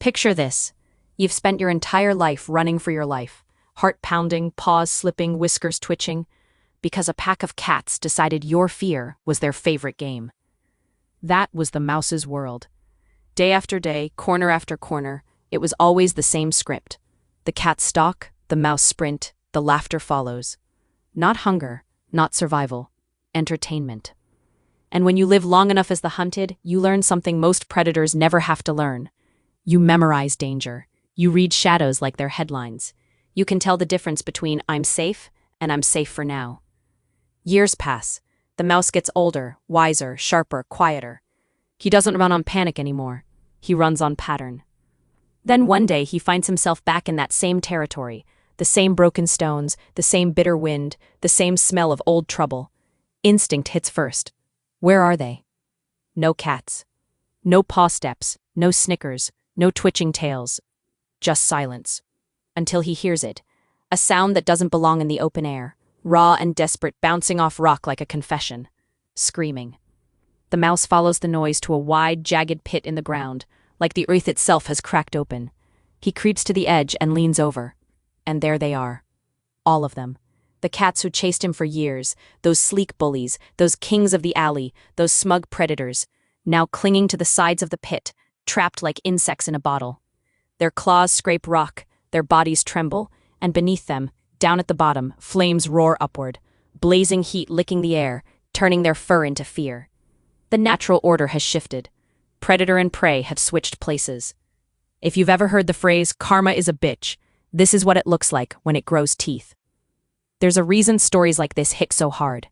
Picture this. You've spent your entire life running for your life, heart pounding, paws slipping, whiskers twitching, because a pack of cats decided your fear was their favorite game. That was the mouse's world. Day after day, corner after corner, it was always the same script. The cats stalk, the mouse sprint, the laughter follows. Not hunger, not survival, entertainment. And when you live long enough as the hunted, you learn something most predators never have to learn. You memorize danger. You read shadows like their headlines. You can tell the difference between I'm safe and I'm safe for now. Years pass. The mouse gets older, wiser, sharper, quieter. He doesn't run on panic anymore. He runs on pattern. Then one day he finds himself back in that same territory, the same broken stones, the same bitter wind, the same smell of old trouble. Instinct hits first. Where are they? No cats. No paw steps, no snickers, no twitching tails. Just silence. Until he hears it. A sound that doesn't belong in the open air, raw and desperate, bouncing off rock like a confession. Screaming. The mouse follows the noise to a wide, jagged pit in the ground, like the earth itself has cracked open. He creeps to the edge and leans over. And there they are. All of them. The cats who chased him for years, those sleek bullies, those kings of the alley, those smug predators, now clinging to the sides of the pit, trapped like insects in a bottle. Their claws scrape rock, their bodies tremble, and beneath them, down at the bottom, flames roar upward, blazing heat licking the air, turning their fur into fear. The natural order has shifted. Predator and prey have switched places. If you've ever heard the phrase, karma is a bitch, this is what it looks like when it grows teeth. There's a reason stories like this hit so hard.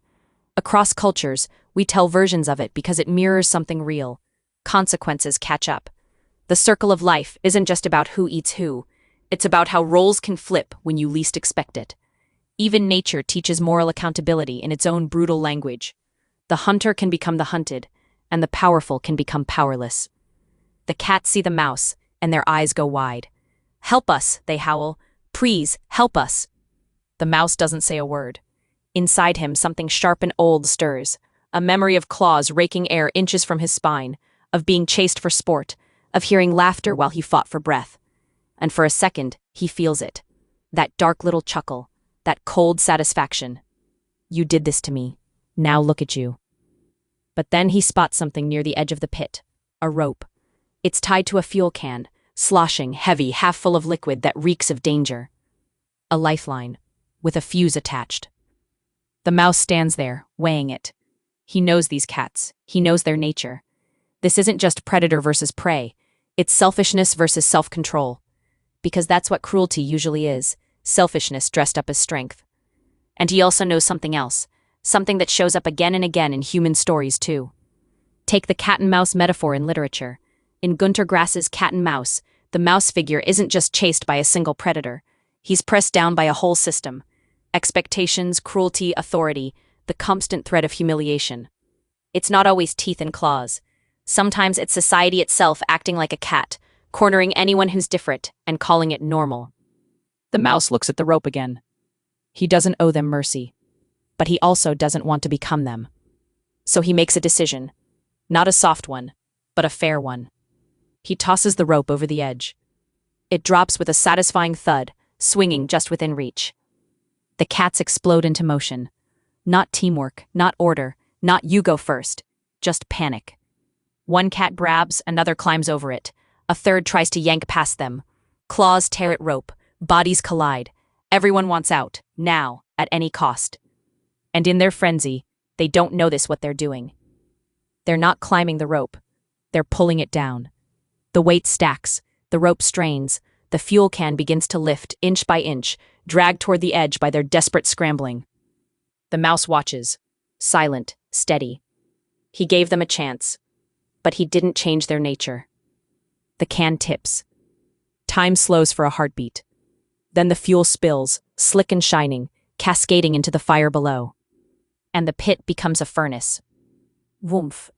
Across cultures, we tell versions of it because it mirrors something real. Consequences catch up. The circle of life isn't just about who eats who. It's about how roles can flip when you least expect it. Even nature teaches moral accountability in its own brutal language. The hunter can become the hunted, and the powerful can become powerless. The cats see the mouse, and their eyes go wide. "Help us," they howl. "Please, help us." The mouse doesn't say a word. Inside him, something sharp and old stirs, a memory of claws raking air inches from his spine, of being chased for sport, of hearing laughter while he fought for breath. And for a second, he feels it. That dark little chuckle, that cold satisfaction. You did this to me. Now look at you. But then he spots something near the edge of the pit. A rope. It's tied to a fuel can, sloshing, heavy, half full of liquid that reeks of danger. A lifeline, with a fuse attached. The mouse stands there, weighing it. He knows these cats. He knows their nature. This isn't just predator versus prey. It's selfishness versus self-control. Because that's what cruelty usually is, selfishness dressed up as strength. And he also knows something else, something that shows up again and again in human stories too. Take the cat and mouse metaphor in literature. In Gunter Grass's Cat and Mouse, the mouse figure isn't just chased by a single predator. He's pressed down by a whole system. Expectations, cruelty, authority, the constant threat of humiliation. It's not always teeth and claws. Sometimes it's society itself acting like a cat, cornering anyone who's different and calling it normal. The mouse looks at the rope again. He doesn't owe them mercy, but he also doesn't want to become them. So he makes a decision. Not a soft one, but a fair one. He tosses the rope over the edge. It drops with a satisfying thud, swinging just within reach. The cats explode into motion. Not teamwork, not order, not you go first, just panic. One cat grabs, another climbs over it. A third tries to yank past them. Claws tear at rope, bodies collide. Everyone wants out, now, at any cost. And in their frenzy, they don't notice what they're doing. They're not climbing the rope. They're pulling it down. The weight stacks, the rope strains, the fuel can begins to lift, inch by inch, dragged toward the edge by their desperate scrambling. The mouse watches, silent, steady. He gave them a chance, but he didn't change their nature. The can tips. Time slows for a heartbeat. Then the fuel spills, slick and shining, cascading into the fire below. And the pit becomes a furnace. Woomph.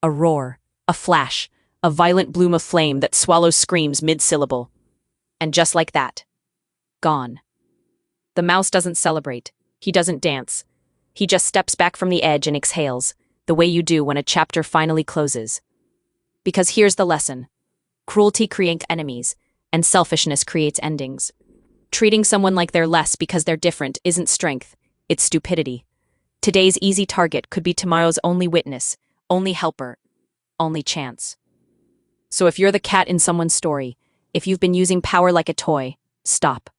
A roar, a flash, a violent bloom of flame that swallows screams mid-syllable. And just like that, gone. The mouse doesn't celebrate. He doesn't dance. He just steps back from the edge and exhales, the way you do when a chapter finally closes. Because here's the lesson. Cruelty creates enemies, and selfishness creates endings. Treating someone like they're less because they're different isn't strength, it's stupidity. Today's easy target could be tomorrow's only witness, only helper, only chance. So if you're the cat in someone's story, if you've been using power like a toy, stop.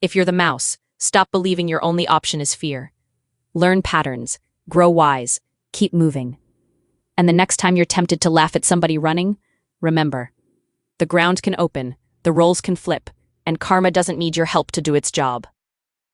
If you're the mouse, stop believing your only option is fear. Learn patterns, grow wise, keep moving. And the next time you're tempted to laugh at somebody running, remember, the ground can open, the roles can flip, and karma doesn't need your help to do its job.